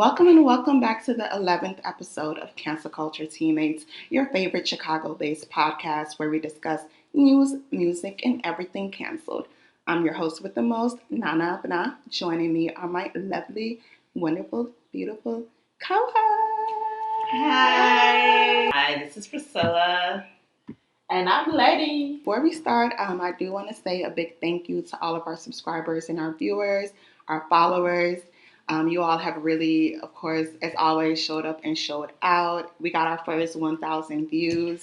Welcome and welcome back to the 11th episode of Cancel Culture Teammates, your favorite Chicago-based podcast where we discuss news, music, and everything canceled. I'm your host with the most, Nana Abna. Joining me are my lovely, wonderful, beautiful co-host. Hi, this is Priscilla. And I'm Lady. Before we start, I do want to say a big thank you to all of our subscribers and our viewers, our followers. You all have really, of course, as always, showed up and showed out. We got our first 1,000 views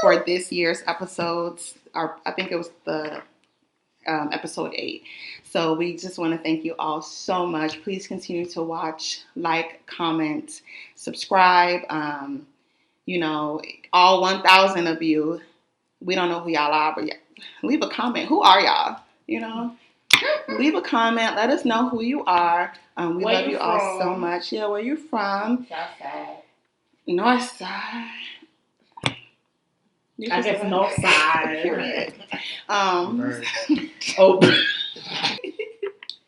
for this year's episodes. I think it was the episode 8. So we just want to thank you all so much. Please continue to watch, like, comment, subscribe. All 1,000 of you. We don't know who y'all are, but leave a comment. Who are y'all? Leave a comment. Let us know who you are. We love you all so much. Yeah, where you from? Southside. North Side. I guess North Side. Period. Oh,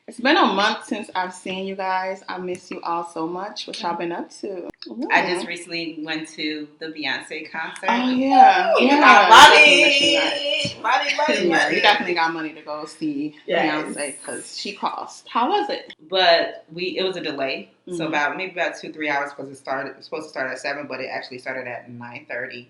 It's been a month since I've seen you guys. I miss you all so much. What y'all been up to? I just recently went to the Beyonce concert. Oh, yeah. You Yeah. got money. Yeah, you definitely got money to go see Beyonce because she cost. How was it? But it was a delay. Mm-hmm. So about 2-3 hours because it was supposed to start at 7, but it actually started at 9:30.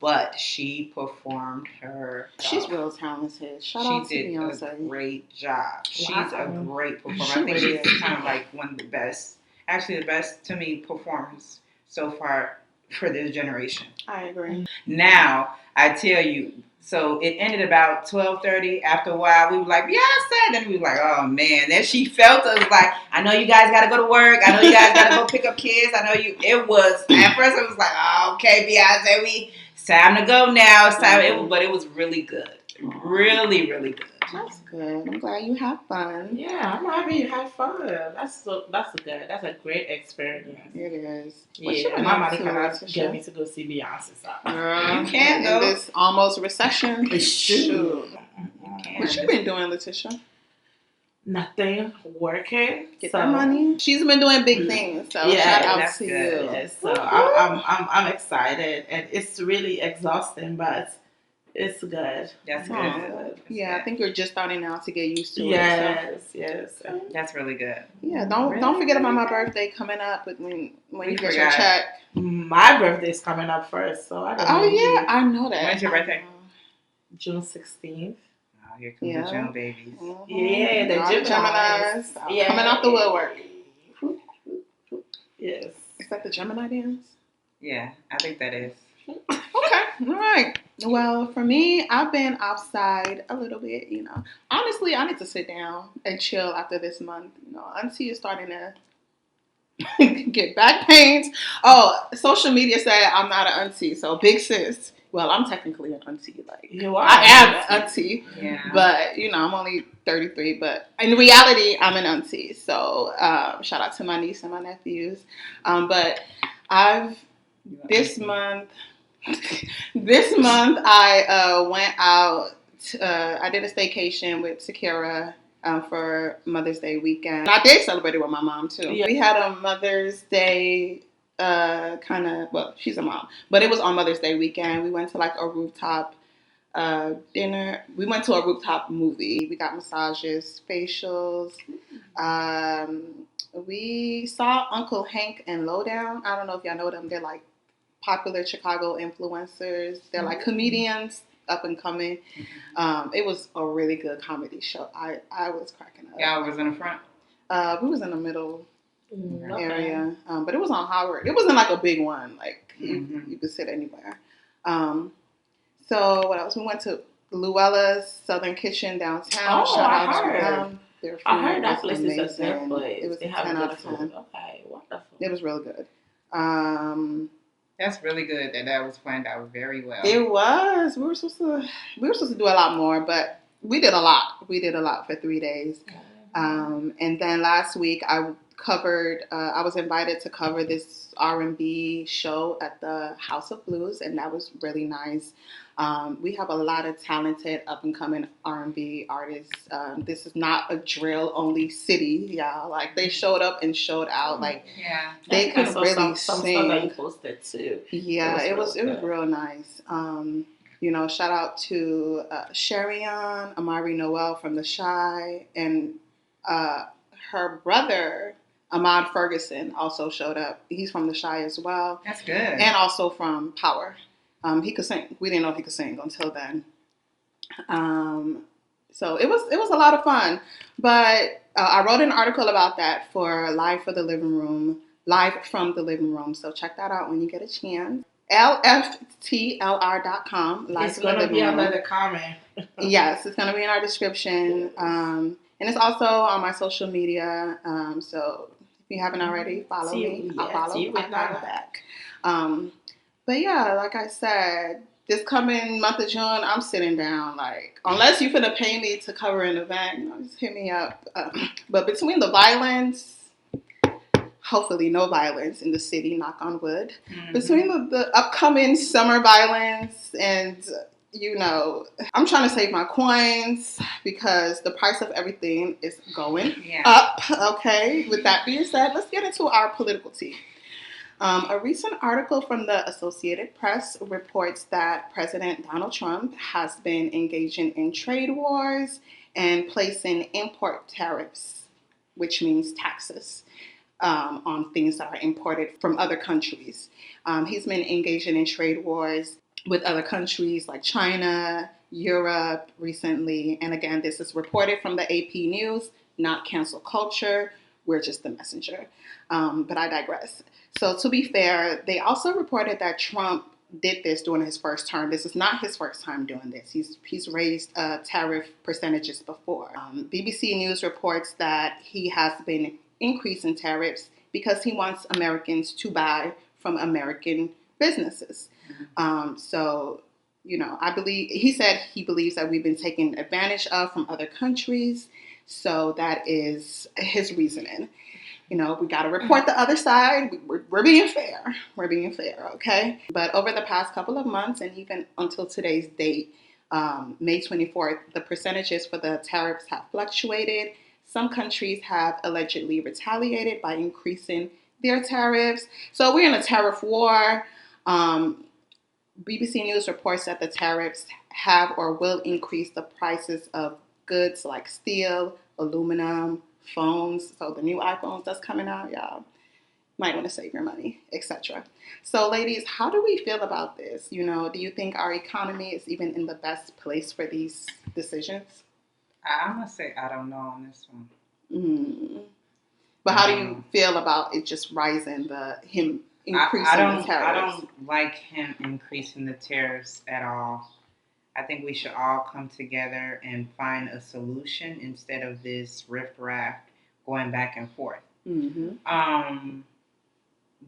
But she performed her. She's real talented. Shout out to Beyonce. She did a great job. She's a great performer. She I think really she's is. kind of like one of the best, actually the best to me performers so far for this generation. I agree. Now, I tell you, so it ended about 12:30. After a while, we were like, Beyonce. Then we were like, oh, man. Then she felt us like, I know you guys got to go to work. I know you guys got to go pick up kids. I know you. It was, at first, it was like, oh, okay, Beyonce, it's time to go now. It's time. But it was really good. Really, really good. That's good. I'm glad you have fun. Yeah, I'm happy you had fun. That's a great experience. It is. Yeah, my money cannot get me to go see Beyonce. Girl, You can, in though. this almost recession. Shoot. What you been doing, Letitia? Nothing. Working. Get that money. She's been doing big things. So shout out that's to good. you. Yes, so I'm excited, and it's really exhausting, but it's good. That's good. That's Yeah, I think you're just starting now to get used to it. Yes. That's really good. Yeah, don't forget about my birthday coming up when you get your forgot. check. My birthday's coming up first, so I don't know. Oh yeah, I know that. When's your birthday? June 16th. Oh, here comes the June babies. Mhm. Yeah, the All Geminis. Geminis coming off the woodwork. Yes. Is that the Gemini dance? Yeah, I think that is. Okay, all right. Well, for me, I've been outside a little bit, Honestly, I need to sit down and chill after this month. Auntie is starting to get back pains. Oh, social media said I'm not an auntie, so big sis. Well, I'm technically an auntie. Like, You are. I am an auntie, Yeah. but, I'm only 33. But in reality, I'm an auntie. So shout out to my niece and my nephews. But This month, I went out. I did a staycation with Sakira for Mother's Day weekend. I did celebrate it with my mom too. Yeah. We had a Mother's Day she's a mom, but it was on Mother's Day weekend. We went to like a rooftop dinner. We went to a rooftop movie. We got massages, facials. We saw Uncle Hank and Lowdown. I don't know if y'all know them. They're like popular Chicago influencers. They're like comedians, up and coming. It was a really good comedy show. I was cracking up. Y'all was in the front? We was in the middle area, but it was on Howard. It wasn't like a big one. Like you could sit anywhere. So what else? We went to Luella's Southern Kitchen downtown. Oh, Shout I out heard. to them. Their food I heard that was place is a amazing. good place. It was They a have 10 good out of food. 10. Okay, wonderful. It was real good. That's really good that was planned out very well. It was. We were supposed to do a lot more, but we did a lot. We did a lot for 3 days. And then last week I covered. I was invited to cover this R&B show at the House of Blues, and that was really nice. We have a lot of talented up and coming R&B artists. This is not a drill only city, y'all. Like they showed up and showed out. Like Yeah. they could really some stuff that you sing. posted too. Yeah, it was really good. real nice. Shout out to Sharion, Amari Noel from The Shy, and her brother Ahmad Ferguson also showed up. He's from The Shy as well, That's good. and also from Power. He could sing. We didn't know he could sing until then. So it was a lot of fun. But I wrote an article about that for Live from the Living Room. So check that out when you get a chance. LFTLR.com. It's going to be under the comment. Yes, it's going to be in our description. And it's also on my social media. So if you haven't already, follow me. I'll follow back. But yeah, like I said, this coming month of June, I'm sitting down. Like, unless you're finna pay me to cover an event, just hit me up. But between the violence, hopefully no violence in the city, knock on wood. Mm-hmm. Between the upcoming summer violence and, I'm trying to save my coins because the price of everything is going up. Okay, with that being said, let's get into our political tea. A recent article from the Associated Press reports that President Donald Trump has been engaging in trade wars and placing import tariffs, which means taxes, on things that are imported from other countries. He's been engaging in trade wars with other countries like China, Europe recently. And again, this is reported from the AP News, not cancel culture. We're just the messenger. But I digress. So to be fair, they also reported that Trump did this during his first term. This is not his first time doing this. He's raised tariff percentages before. BBC News reports that he has been increasing tariffs because he wants Americans to buy from American businesses. I believe he said he believes that we've been taken advantage of from other countries. So that is his reasoning. We got to report the other side. We're being fair. We're being fair, okay? But over the past couple of months and even until today's date, May 24th, the percentages for the tariffs have fluctuated. Some countries have allegedly retaliated by increasing their tariffs. So we're in a tariff war. BBC News reports that the tariffs have or will increase the prices of goods like steel, aluminum, phones. So the new iPhones that's coming out, y'all might want to save your money, etc. So ladies, how do we feel about this? Do you think our economy is even in the best place for these decisions? I'm going to say I don't know on this one. But how do you feel about it just rising, him increasing the tariffs? I don't like him increasing the tariffs at all. I think we should all come together and find a solution instead of this riffraff going back and forth. Mm-hmm.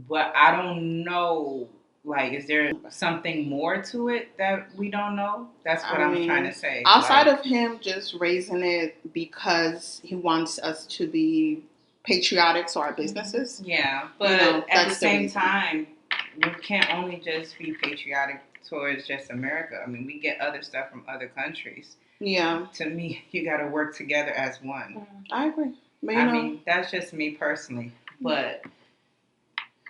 But I don't know. Like, is there something more to it that we don't know? That's what I'm trying to say. Outside of him just raising it because he wants us to be patriotic to our businesses. Yeah, but at the same time, we can't only just be patriotic towards just America. I mean, we get other stuff from other countries. Yeah. To me, you got to work together as one. I agree. But, I mean, that's just me personally. But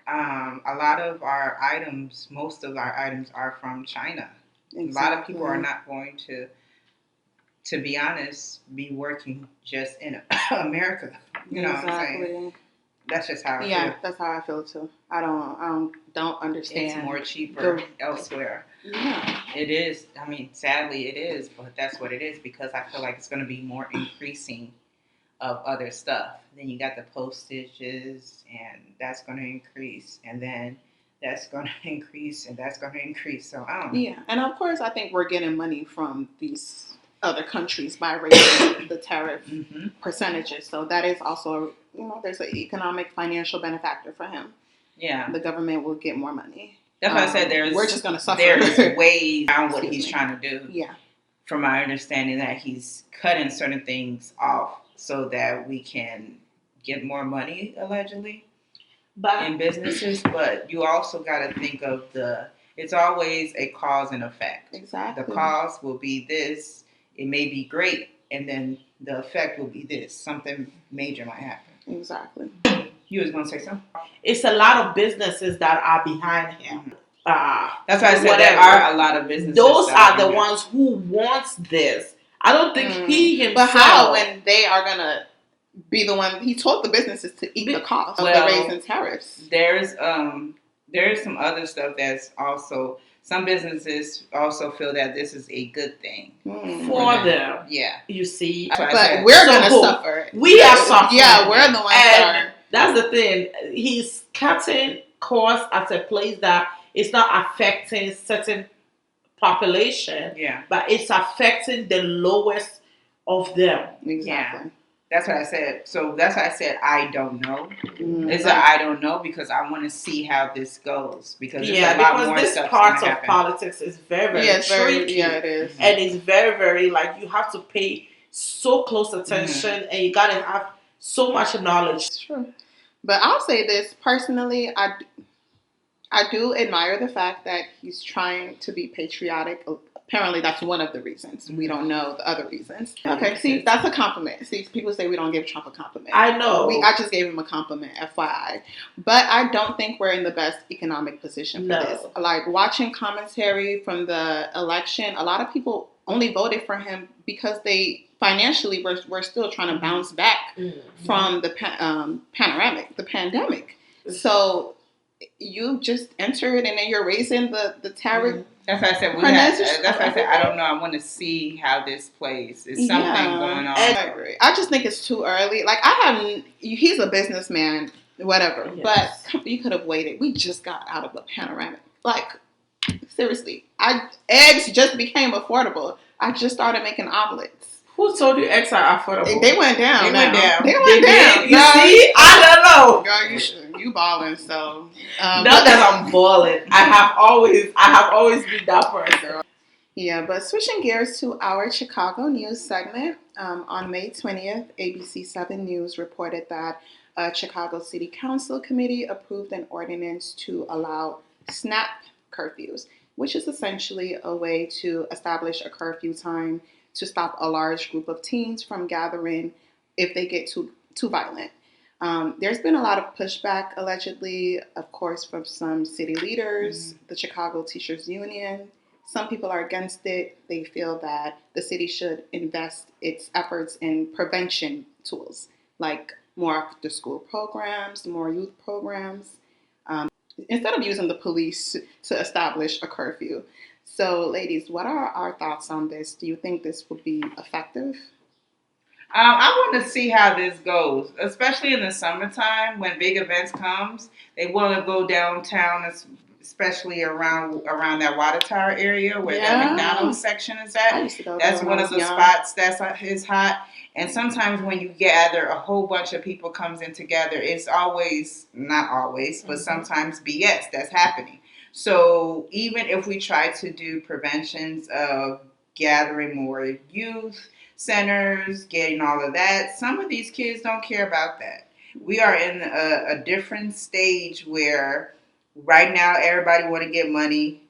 a lot of our items, most of our items are from China. Exactly. A lot of people are not going to be honest, be working just in America. You know what I'm saying? That's just how I feel. Yeah, that's how I feel too. I don't understand. It's more cheaper elsewhere. Yeah. It is. I mean, sadly it is, but that's what it is because I feel like it's going to be more increasing of other stuff. Then you got the postages and that's going to increase and then that's going to increase and that's going to increase. So I don't know. Yeah. And of course I think we're getting money from these other countries by raising the tariff percentages. So that is also, there's an economic financial benefactor for him. Yeah. The government will get more money. That's why I said we're just going to suffer. There's ways around what he's trying to do. Yeah. from my understanding, that he's cutting certain things off so that we can get more money, allegedly, in businesses. But you also got to think of it's always a cause and effect. Exactly. The cause will be this. It may be great, and then the effect will be this. Something major might happen. Exactly. You was going to say something? It's a lot of businesses that are behind him. That's why I said whatever. There are a lot of businesses. Those are the ones who wants this. I don't think he himself. But how, when they are going to be the one? He told the businesses to eat the cost of the raising tariffs. There's some other stuff that's also, some businesses also feel that this is a good thing for them. Yeah. You see. But we're going to suffer. We are suffering. Yeah, we're the ones that are. That's the thing. He's cutting costs at a place that it's not affecting certain population. Yeah. But it's affecting the lowest of them. Exactly. Yeah. That's what I said. So that's why I said I don't know. It's I don't know because I want to see how this goes. Because there's a lot more this stuff part of politics is very, very tricky. Yeah, it is. And it's very, very, like, you have to pay so close attention and you got to have so much knowledge. It's true. But I'll say this, personally, I do admire the fact that he's trying to be patriotic. Apparently, that's one of the reasons. We don't know the other reasons. Okay, see, that's a compliment. See, people say we don't give Trump a compliment. I know. I just gave him a compliment, FYI. But I don't think we're in the best economic position for this. Like, watching commentary from the election, a lot of people only voted for him because they financially were still trying to bounce back from the pandemic. So you just enter it and then you're raising the tariff. That's why I said that's why I said I don't know. I want to see how this plays. Is something going on? I agree. I just think it's too early. Like, he's a businessman, whatever. Yes. But you could have waited. We just got out of the panoramic. Like, seriously, eggs just became affordable. I just started making omelets. Who told you eggs are affordable? They went down. They went down. You see? I don't know. Girl, you balling, so. Not that I'm balling. I have always been that person. Yeah, but switching gears to our Chicago news segment. On May 20th, ABC 7 News reported that a Chicago City Council committee approved an ordinance to allow snap curfews, which is essentially a way to establish a curfew time to stop a large group of teens from gathering if they get too violent. There's been a lot of pushback, allegedly, of course, from some city leaders, the Chicago Teachers Union. Some people are against it. They feel that the city should invest its efforts in prevention tools, like more after-school programs, more youth programs, instead of using the police to establish a curfew. So, ladies, what are our thoughts on this? Do you think this would be effective? I want to see how this goes, especially in the summertime when big events comes. They want to go downtown, especially around that water tower area where that McDonald's section is at. That's one of the spots is hot. And sometimes when you gather, a whole bunch of people comes in together. It's always, not always, but sometimes BS that's happening. So even if we try to do preventions of gathering more youth centers, getting all of that, some of these kids don't care about that. We are in a different stage where right now everybody want to get money.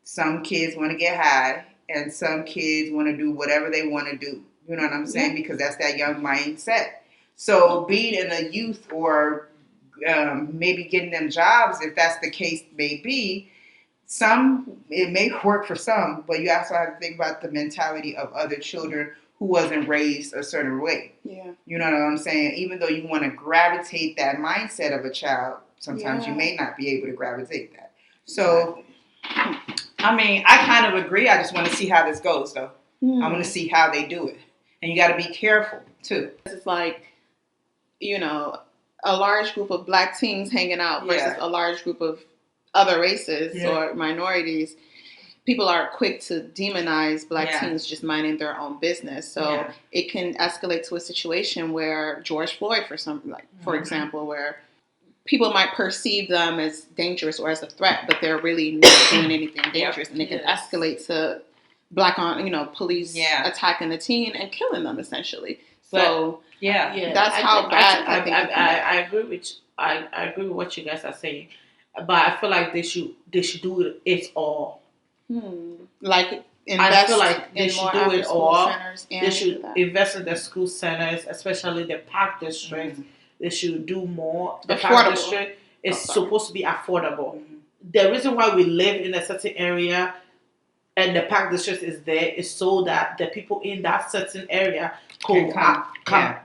Some kids want to get high, and some kids want to do whatever they want to do. You know what I'm saying? Because that's that young mindset. So being in a youth or maybe getting them jobs, if that's the case may be, it may work for some, but you also have to think about the mentality of other children who wasn't raised a certain way. Yeah. You know what I'm saying? Even though you want to gravitate that mindset of a child, sometimes you may not be able to gravitate that. So, I mean, I kind of agree. I just want to see how this goes, though. I want to see how they do it. And you got to be careful, too. It's like, a large group of black teens hanging out versus a large group of other races or minorities. People are quick to demonize black teens just minding their own business. So it can escalate to a situation where George Floyd, for example, where people might perceive them as dangerous or as a threat, but they're really not doing anything dangerous. And it can escalate to black on police Yeah. attacking a teen and killing them essentially. But- So Yeah. that's how bad I think it can get. I agree with I agree with what you guys are saying, but I feel like they should do it all. Like I invest feel like they in should more do it after-school all. centers and They should do that. invest in the school centers, especially the park district. Mhm. They should do more. The park district is supposed to be affordable. Mhm. The reason why we live in a certain area and the park district is there is so that the people in that certain area can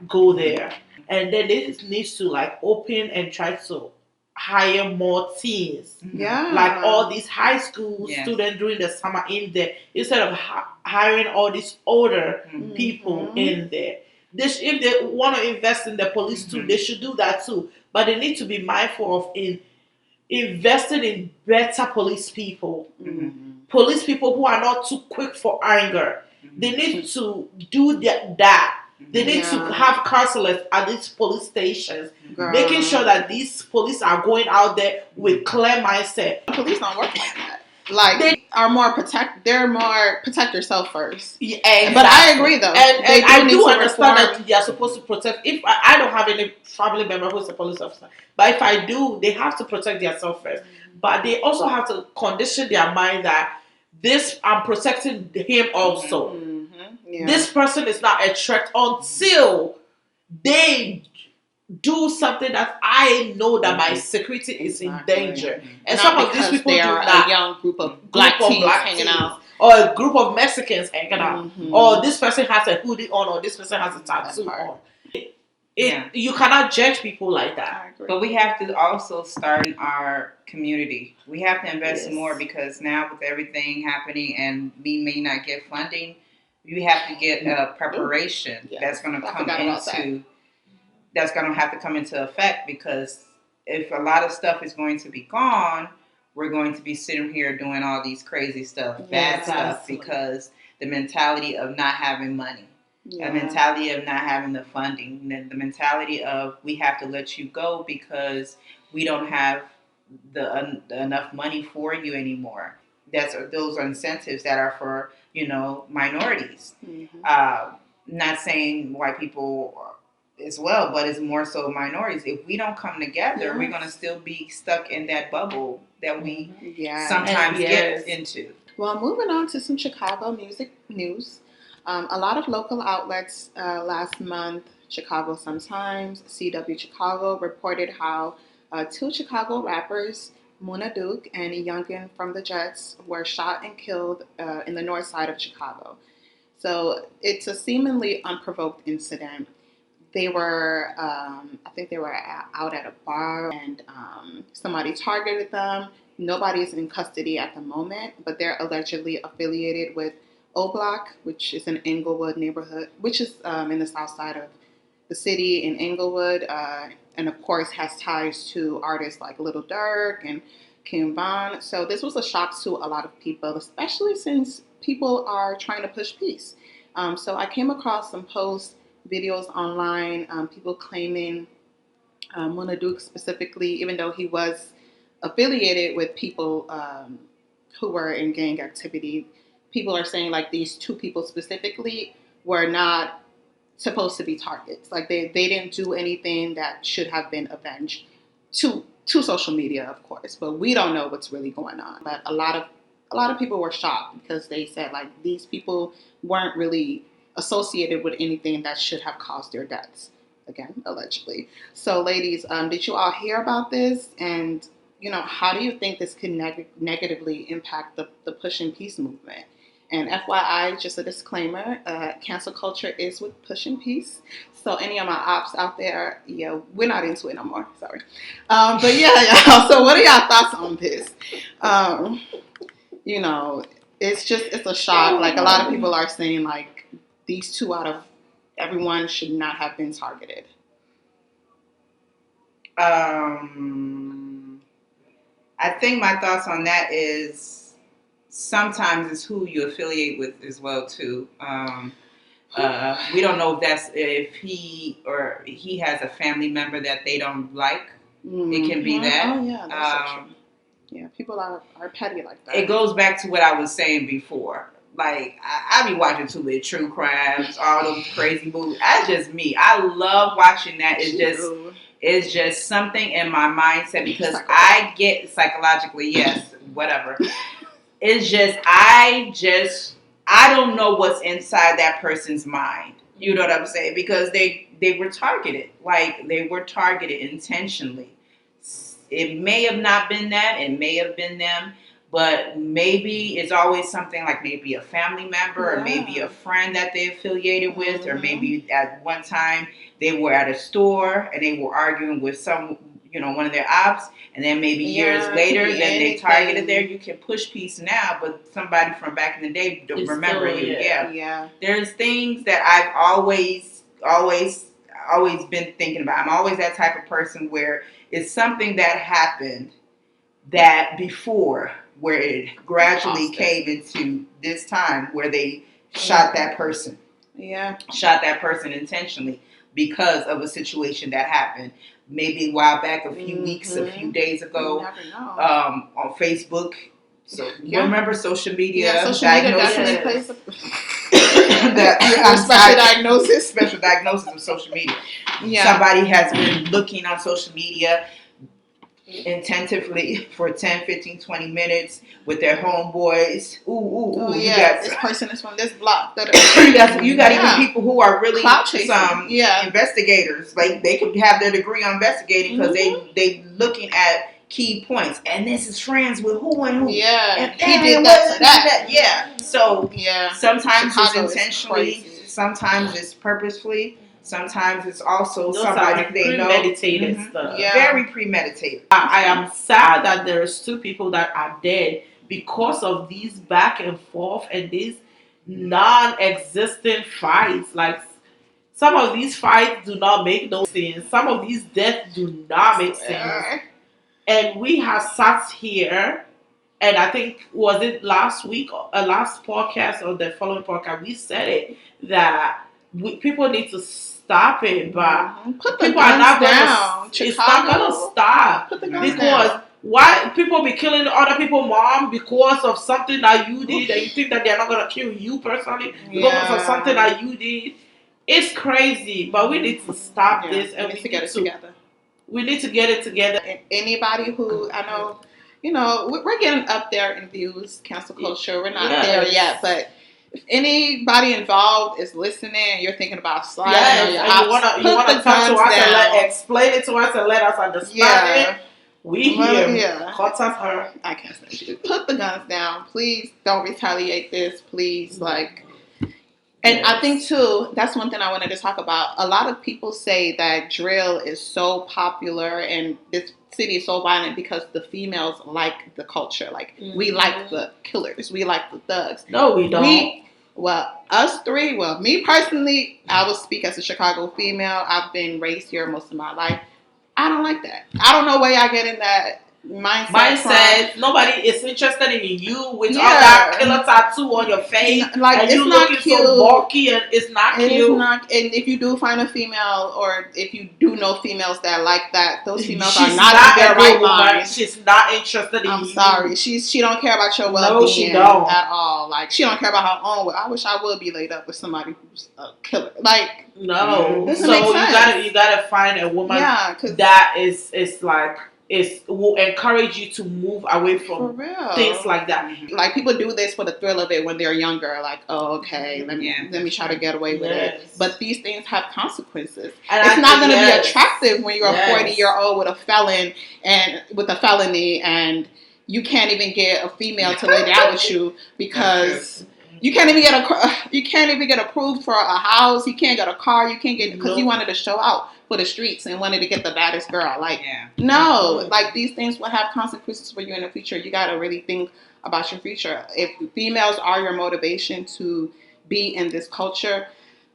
go there. And then they just need to like open and try to hire more teens. Yeah. Like all these high school Yes. students during the summer in there, instead of hiring all these older people in there. If they want to invest in the police too, they should do that too. But they need to be mindful of investing in better police people. Police people who are not too quick for anger. They need to do that. They need to have counselors at these police stations, making sure that these police are going out there with clear mindset. Police don't work like that. Like they are more they're more protect yourself first. Yeah, exactly. But I agree though. And I do understand reform. that they are supposed to protect. If I don't have any family member who's a police officer, but if I do, they have to protect themselves first. But they also have to condition their mind that I'm protecting him also. Yeah. This person is not a threat until they do something that I know that my security is in danger. And some of these people they do are not. A young group of black teens hanging out, or a group of Mexicans hanging out, or this person has a hoodie on, or this person has a tattoo on. You cannot judge people like that. But we have to also start in our community. We have to invest more because now with everything happening and we may not get funding, you have to get a preparation that's going to come into. That's going to have to come into effect because if a lot of stuff is going to be gone, we're going to be sitting here doing all these crazy stuff, bad stuff, because the mentality of not having money. The mentality of not having the funding, the mentality of we have to let you go because we don't have the enough money for you anymore. Those are incentives that are for minorities. Not saying white people as well, but it's more so minorities. If we don't come together, we're gonna still be stuck in that bubble that we sometimes get into. Well, moving on to some Chicago music news. A lot of local outlets last month, Chicago Sun-Times, CW Chicago, reported how two Chicago rappers, Munna and a youngin from the Jets, were shot and killed in the north side of Chicago. So it's a seemingly unprovoked incident. They were, I think they were out at a bar and somebody targeted them. Nobody is in custody at the moment, but they're allegedly affiliated with O Block, which is an Englewood neighborhood, which is in the south side of the city in Englewood, and of course has ties to artists like Lil Durk and King Von. So this was a shock to a lot of people, especially since people are trying to push peace. So I came across some posts, videos online, people claiming Munna specifically, even though he was affiliated with people who were in gang activity, people are saying like these two people specifically were not supposed to be targets. Like they didn't do anything that should have been avenged to social media, of course, but we don't know what's really going on. But a lot of people were shocked because they said like these people weren't really associated with anything that should have caused their deaths. Again, allegedly. So ladies, did you all hear about this? And how do you think this can negatively impact the pushing peace movement? And FYI, just a disclaimer, cancel culture is with pushing peace. So any of my ops out there, we're not into it no more. Sorry. But y'all. So what are y'all thoughts on this? It's a shock. Like a lot of people are saying like these two out of everyone should not have been targeted. I think my thoughts on that is sometimes it's who you affiliate with as well too. We don't know if he has a family member that they don't like. It can be that. Oh yeah, that's so true. Yeah, people are petty like that. It goes back to what I was saying before. like I be watching too many true crimes, all those crazy movies. That's just me. I love watching that. It's just something in my mindset because I get psychologically, yes, whatever. It's just I don't know what's inside that person's mind. You know what I'm saying? Because they were targeted. Like they were targeted intentionally. It may have not been that, it may have been them, but maybe it's always something like maybe a family member or maybe a friend that they affiliated with, or maybe at one time they were at a store and they were arguing with one of their ops, and then maybe years later, then they targeted there. You can push peace now, but somebody from back in the day don't remember you. Yeah. There's things that I've always been thinking about. I'm always that type of person where it's something that happened that before where it gradually came into this time where they shot that person. Yeah. Shot that person intentionally because of a situation that happened. Maybe a while back, a few weeks, a few days ago, on Facebook. So remember social media? Yeah, social media definitely plays special diagnosis of social media. Yeah. Somebody has been looking on social media intentively for 10, 15, 20 minutes with their homeboys. This person is from this block. You got even people who are really some investigators. Like they could have their degree on investigating because they looking at key points. And this is friends with who and who. Yeah. And he did that. Yeah. So sometimes Chicago it's intentionally, sometimes it's purposefully. Sometimes it's also somebody they know. Premeditated stuff. Yeah. Very premeditated. I am sad that there's 2 people that are dead because of these back and forth and these non-existent fights. Like some of these fights do not make no sense. Some of these deaths do not make sense. And we have sat here, and I think was it last week, last podcast or the following podcast, we said it that people need to stop it, but people are not down. It's not gonna stop because why people be killing other people's mom because of something that you did, and you think that they're not gonna kill you personally because of something that you did. It's crazy, but we need to stop this, and we need to get it together. We need to get it together. And anybody who I know, we're getting up there in views, cancel culture. We're not there yet, but if anybody involved is listening, you're thinking about sliding on your ops, you want to talk to us and explain it to us and let us understand it. We here. Contact her. I can't say you. Put the guns down. Please don't retaliate this. Please, And I think, too, that's one thing I wanted to talk about. A lot of people say that drill is so popular and this city is so violent because the females like the culture. Like, we like the killers. We like the thugs. No, we don't. Us three, me personally, I will speak as a Chicago female. I've been raised here most of my life. I don't like that. I don't know where I get in that mindset. Nobody is interested in you with all that killer tattoo on your face, like and it's you not looking cute. So bulky, and it's not cute. It's not. And if you do find a female, or if you do know females that like that, those females are not in their right mind. She's not interested in you. I'm sorry. She don't care about your well-being at all. Like she don't care about her own. I wish I would be laid up with somebody who's a killer. Like no. So you gotta find a woman that is like. Will encourage you to move away from things like that. Like people do this for the thrill of it when they're younger. Like, oh, okay, let me try to get away with it. But these things have consequences. And it's not going to be attractive when you're a 40-year-old with a felony, and you can't even get a female to lay down with you because. You can't even get approved for a house. You can't get a car. You can't get because you wanted to show out for the streets and wanted to get the baddest girl. Like no, like these things will have consequences for you in the future. You got to really think about your future. If females are your motivation to be in this culture,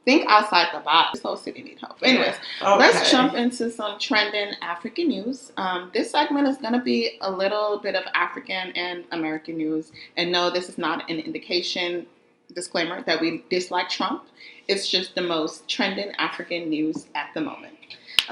think outside the box. This whole city needs help. Anyways, let's jump into some trending African news. This segment is going to be a little bit of African and American news. And no, this is not an indication, disclaimer, that we dislike Trump. It's just the most trending African news at the moment.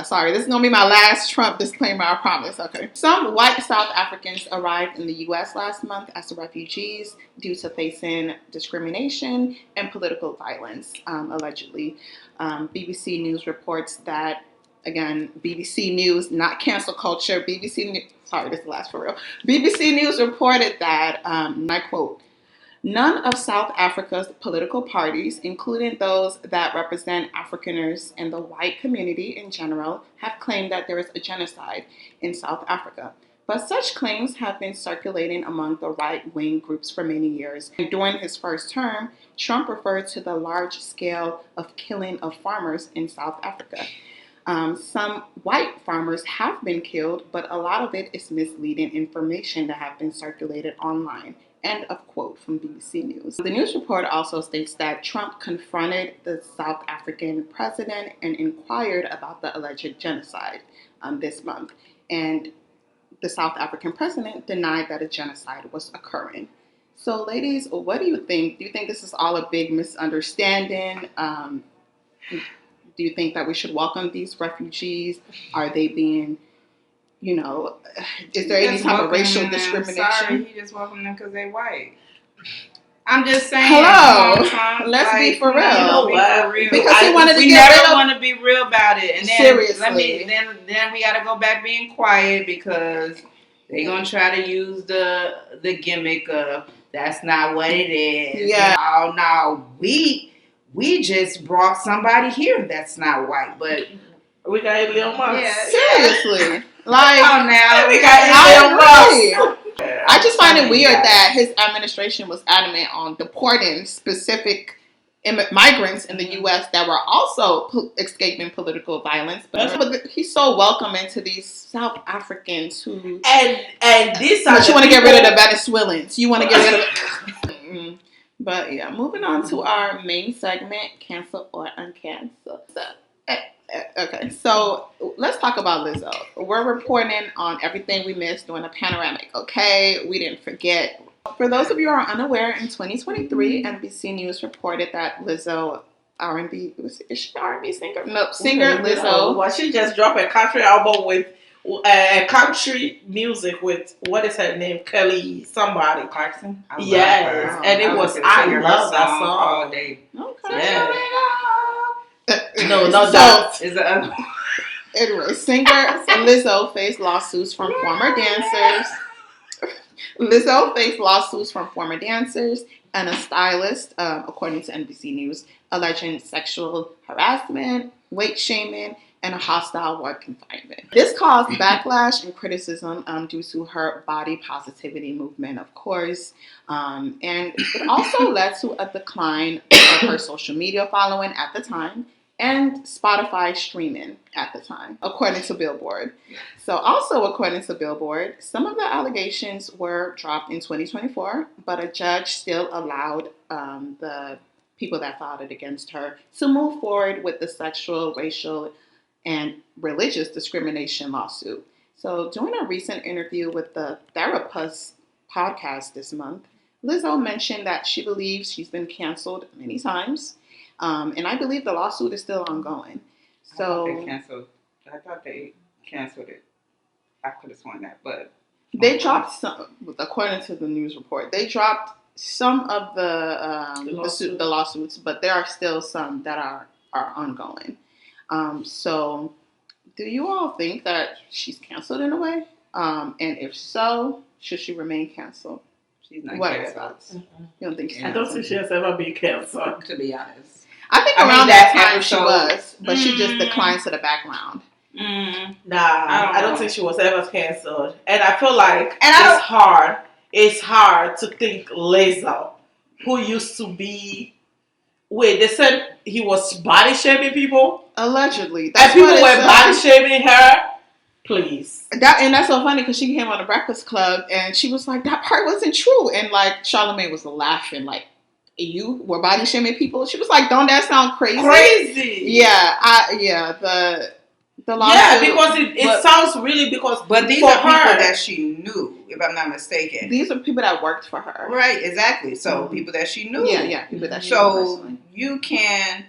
Sorry, this is going to be my last Trump disclaimer, I promise. Okay. Some white South Africans arrived in the U.S. last month as refugees due to facing discrimination and political violence, allegedly. BBC News reports that, again, BBC News, not cancel culture, BBC News, sorry, this is the last for real. BBC News reported that, and I quote, none of South Africa's political parties, including those that represent Afrikaners and the white community in general, have claimed that there is a genocide in South Africa. But such claims have been circulating among the right-wing groups for many years. And during his first term, Trump referred to the large scale of killing of farmers in South Africa. Some white farmers have been killed, but a lot of it is misleading information that have been circulated online. End of quote from BBC News. The news report also states that Trump confronted the South African president and inquired about the alleged genocide this month. And the South African president denied that a genocide was occurring. So, ladies, what do you think? Do you think this is all a big misunderstanding? Do you think that we should welcome these refugees? Are they being, is there any type of racial discrimination? Sorry, he just welcome them because they white. I'm just saying. Hello, let's be for real. You know what? Because he wanted to we get rid never of. want to be real about it, and then Seriously. then we got to go back being quiet because they're gonna try to use the gimmick of that's not what it is. Yeah. Oh no, we just brought somebody here that's not white, but We got a little months. Yeah. Seriously, like oh now We got I Elon agree. I just find it weird that his administration was adamant on deporting specific migrants in the U.S. that were also escaping political violence. But he's so welcoming to these South Africans who. And these are. But you want to get rid of the Venezuelans. You want to get rid of. But yeah, moving on to our main segment, cancel or uncancel. Okay, so let's talk about Lizzo. We're reporting on everything we missed during the panoramic, okay? We didn't forget. For those of you who are unaware, in 2023, NBC News reported that Lizzo, R&B, is she an R&B singer? No, singer Lizzo. Well, she just dropped a country album with country music with, what is her name? Kelly somebody. Clarkson. Yes, and it was, I love that song. All day. Okay. Yeah. No, that. Is the other. Anyway, singer Lizzo faced lawsuits from former dancers. Lizzo faced lawsuits from former dancers and a stylist, according to NBC News, alleging sexual harassment, weight shaming, and a hostile work environment. This caused backlash and criticism due to her body positivity movement, of course, and it also led to a decline of her social media following at the time and Spotify streaming at the time, according to Billboard. So also according to Billboard, some of the allegations were dropped in 2024, but a judge still allowed the people that filed it against her to move forward with the sexual, racial, and religious discrimination lawsuit. So during a recent interview with the Therapist podcast this month, Lizzo mentioned that she believes she's been canceled many times. And I believe the lawsuit is still ongoing. So I thought they canceled it. I could have sworn that, but they dropped some. According to the news report, they dropped some of the lawsuits, but there are still some that are ongoing. So, do you all think that she's canceled in a way? And if so, should she remain canceled? She's not what are your canceled. thoughts? You don't think she's I don't think she has ever been canceled. To be honest. I think around that time she was, but she just declined to the background. Nah, I don't think she was ever canceled. And I feel like it's hard to think Lizo, who used to be, they said he was body shaming people? Allegedly. And people were body shaming her? Please. That's so funny because she came on the Breakfast Club and she was like, that part wasn't true. And like Charlamagne was laughing like, you were body shaming people? She was like, don't that sound crazy? Crazy. Yeah, the lawsuit. Yeah, because it sounds really But these are people that she knew, if I'm not mistaken. These are people that worked for her. Right, exactly. So people that she knew. Yeah, people that she knew. So you can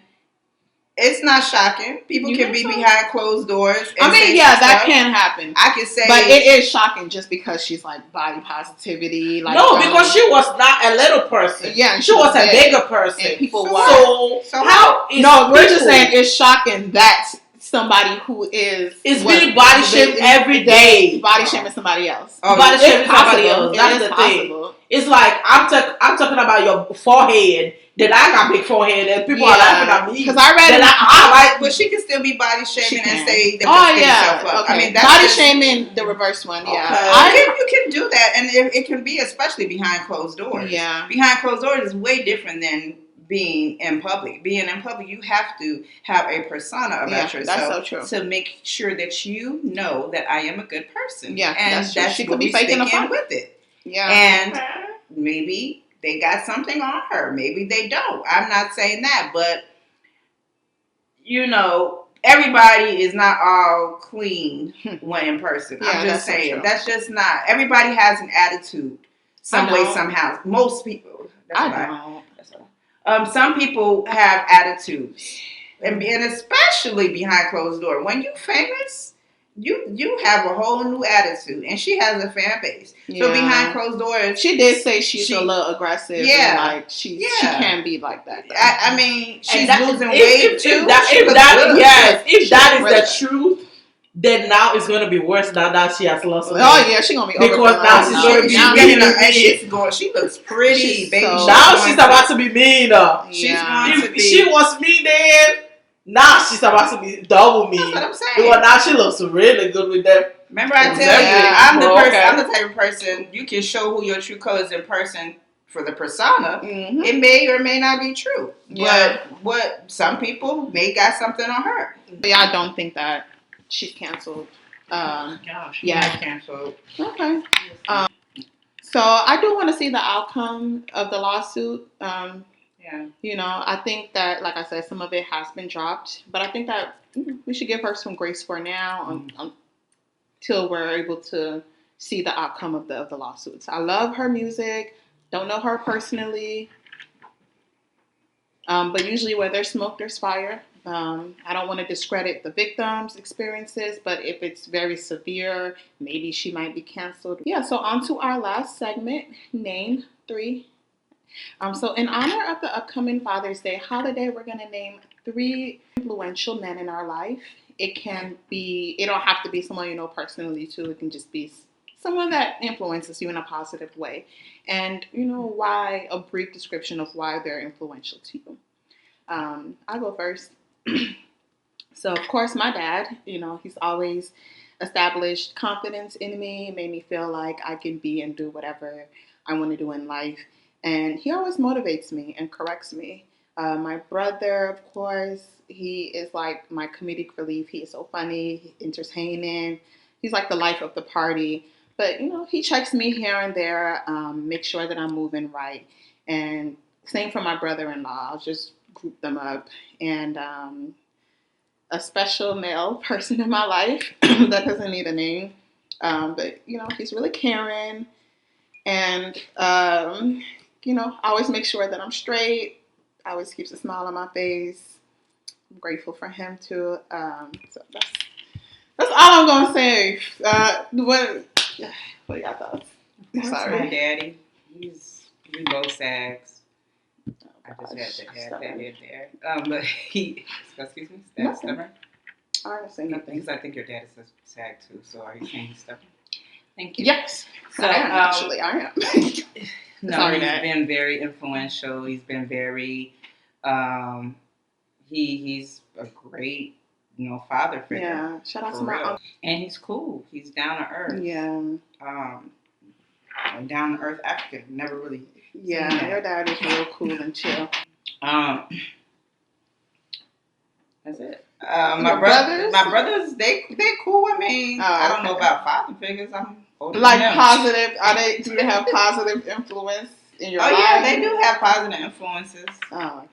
It's not shocking. People can be behind closed doors. I mean, yeah, that can happen. I can say, but it is shocking just because she's like body positivity. Like, no, because she was not a little person. Yeah, she was a bigger person. And people so how? No, we're just saying it's shocking that somebody who is being body shamed every day. Body shaming somebody else. Body shaming somebody else. That's the thing. It's like I'm talking about your forehead. Then I got big forehead, and people are laughing at me because I read it. But she can still be body shaming and say that. Oh yeah, up. Okay. I mean, that's body shaming, the reverse one. Okay. Yeah, you can do that, and it can be especially behind closed doors. Yeah, behind closed doors is way different than being in public. Being in public, you have to have a persona about yourself. That's so true. To make sure that you know that I am a good person. Yeah, and that's she could be faking with it. Yeah, and maybe they got something on her. Maybe they don't. I'm not saying that, but you know, everybody is not all clean when in person. I'm just saying. So that's just not. Everybody has an attitude some way, somehow. Most people. Some people have attitudes. And especially behind closed door. When you're famous, you have a whole new attitude, and she has a fan base. Yeah. So behind closed doors, she did say she's a little aggressive. Yeah, and like she can be like that. I mean, she's losing weight too. If that is the truth, then now it's gonna be worse now that she has lost weight. Oh yeah, she's gonna be because now she's going to be she looks pretty, baby. Now she's about to be mean. If she was mean then. Now she's about to be double me. That's what I'm saying. Because now she looks really good with them. Remember, I tell you, I'm the type of person you can show who your true colors in person for the persona. Mm-hmm. It may or may not be true. Yeah. But some people may got something on her. Yeah, I don't think that she's canceled. She's canceled. Okay. So I do want to see the outcome of the lawsuit. Yeah. You know, I think that, like I said, some of it has been dropped, but I think that we should give her some grace for now until we're able to see the outcome of the lawsuits. I love her music. Don't know her personally. But usually where there's smoke, there's fire. I don't want to discredit the victim's experiences, but if it's very severe, maybe she might be canceled. Yeah, so on to our last segment, Name 3. So in honor of the upcoming Father's Day holiday, we're going to name 3 influential men in our life. It don't have to be someone you know personally too. It can just be someone that influences you in a positive way. And you know a brief description of why they're influential to you. I'll go first. So of course my dad, he's always established confidence in me, made me feel like I can be and do whatever I want to do in life. And he always motivates me and corrects me. My brother, of course, he is like my comedic relief. He is so funny, entertaining. He's like the life of the party. But, he checks me here and there, make sure that I'm moving right. And same for my brother-in-law. I'll just group them up. And a special male person in my life that doesn't need a name. But, he's really caring. And, I always make sure that I'm straight. Always keeps a smile on my face. I'm grateful for him too. So that's all I'm gonna say. What y'all thoughts? Sorry, my daddy. We both sags. I just had that there. But excuse me, that's stubborn. I didn't say nothing. Because I think your dad is a sag too. So are you saying he's stubborn? Thank you. Yes. So I am. No, he's been very influential. He's been very, he's a great, father figure. Yeah, shout out to my uncle. And he's cool. He's down to earth. Yeah. Down to earth African. Never really. Yeah, your dad is real cool and chill. That's it. My brothers, they cool. I mean, I don't know about father figures. I'm like positive. Do they have positive influence in your life? Oh yeah, they do have positive influences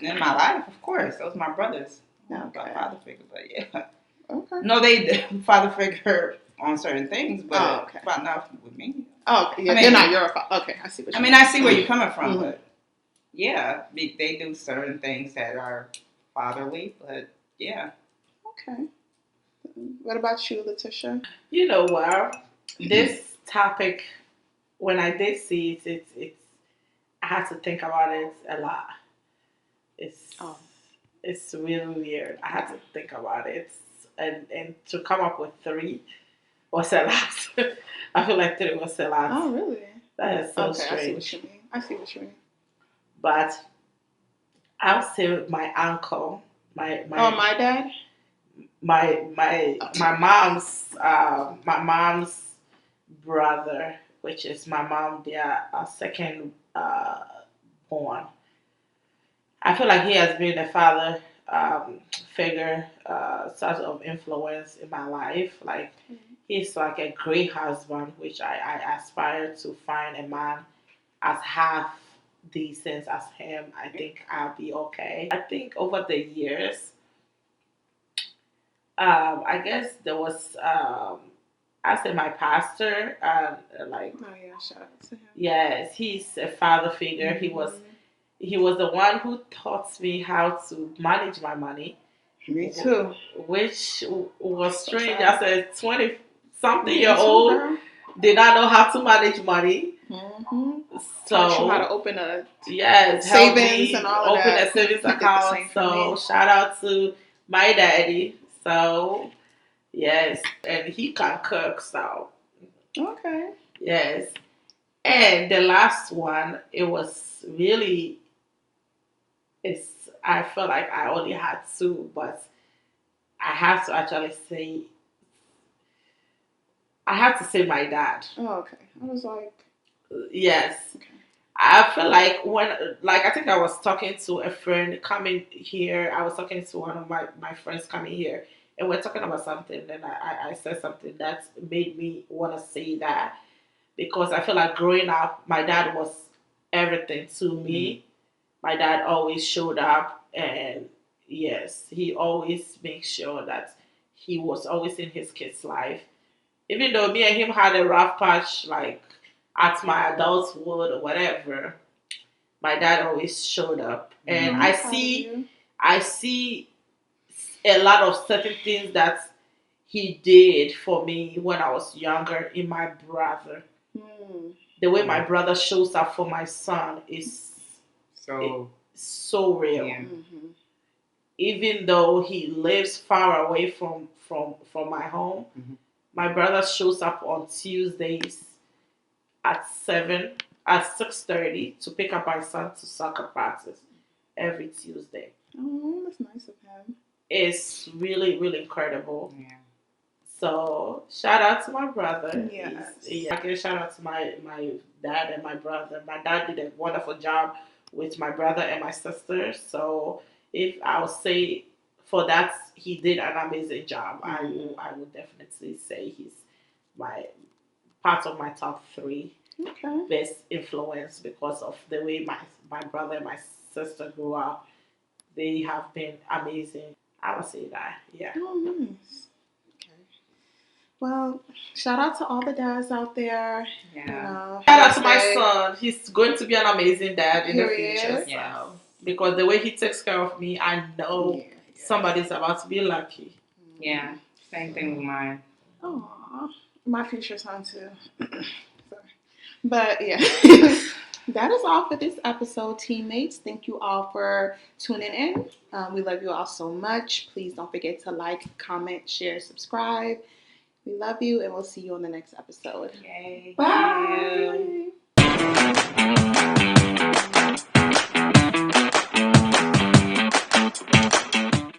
in my life. Of course, those are my brothers. Okay. Father figure, but yeah. Okay. No, they father figure on certain things, but not with me. Oh, yeah, they're not your father. Okay, I see what you mean. I see where you're coming from, but yeah, they do certain things that are fatherly, but Yeah. Okay. What about you, Letitia? You know what? This topic, when I did see it, I had to think about it a lot. It's Oh. it's really weird. I had to think about it, and to come up with three was a lot. I feel like three was a lot. Oh, really? That is so Okay, strange. I see what you mean. But I'll say my uncle, my Oh, my dad? my mom's brother, which is my mom, their second born. I feel like he has been a father figure, sort of influence in my life. Like he's like a great husband, which I aspire to find a man as half decent as him. I think I'll be okay. I think over the years, I guess there was I say my pastor, like Oh, yeah, shout out to him. yes, he's a father figure. He was the one who taught me how to manage my money. Me too. Which was So strange. sad. As a 20 something Me year too, old, girl. did not know how to manage money. Mm-hmm. So Taught you how to open a yes, help savings me and all of open that. a savings He did the account. same for So me. shout out to my daddy. So yes, and he can cook. So Okay. yes, and the last one, it was really. It's. I felt like I only had two, but I have to actually say. I have to say my dad. Oh, okay. I was like, Yes. okay. I feel like like, I think I was talking to a friend coming here. I was talking to one of my friends coming here, and we're talking about something. And I said something that made me want to say that because I feel like growing up, my dad was everything to me. My dad always showed up, and yes, he always makes sure that he was always in his kid's life. Even though me and him had a rough patch, like at my adulthood or whatever, my dad always showed up, and I'm proud of you. I see a lot of certain things that he did for me when I was younger in my brother. Mm. The way my brother shows up for my son is so real. Yeah. Mm-hmm. Even though he lives far away from my home, my brother shows up on Tuesdays at 6:30 to pick up my son to soccer practice every Tuesday. Oh, that's nice of him. It's really, really incredible. Yeah. So shout out to my brother. Yes. I can shout out to my dad and my brother. My dad did a wonderful job with my brother and my sister. So if I would say for that he did an amazing job, I would definitely say he's my part of my top three Okay. best influence because of the way my brother and my sister grew up. They have been amazing. I would say that. Yeah. Oh, nice. Okay. Well, shout out to all the dads out there. Yeah. You know, Shout out to my say- son. He's going to be an amazing dad in the Period. future. Yes. So, because the way he takes care of me, I know Yeah. somebody's about to be lucky. Yeah. Same thing with mine. Aw, my future son too. Sorry. But yeah, that is all for this episode, teammates. Thank you all for tuning in. We love you all so much. Please don't forget to like, comment, share, subscribe. We love you, and we'll see you on the next episode. Yay. Bye. Thank you.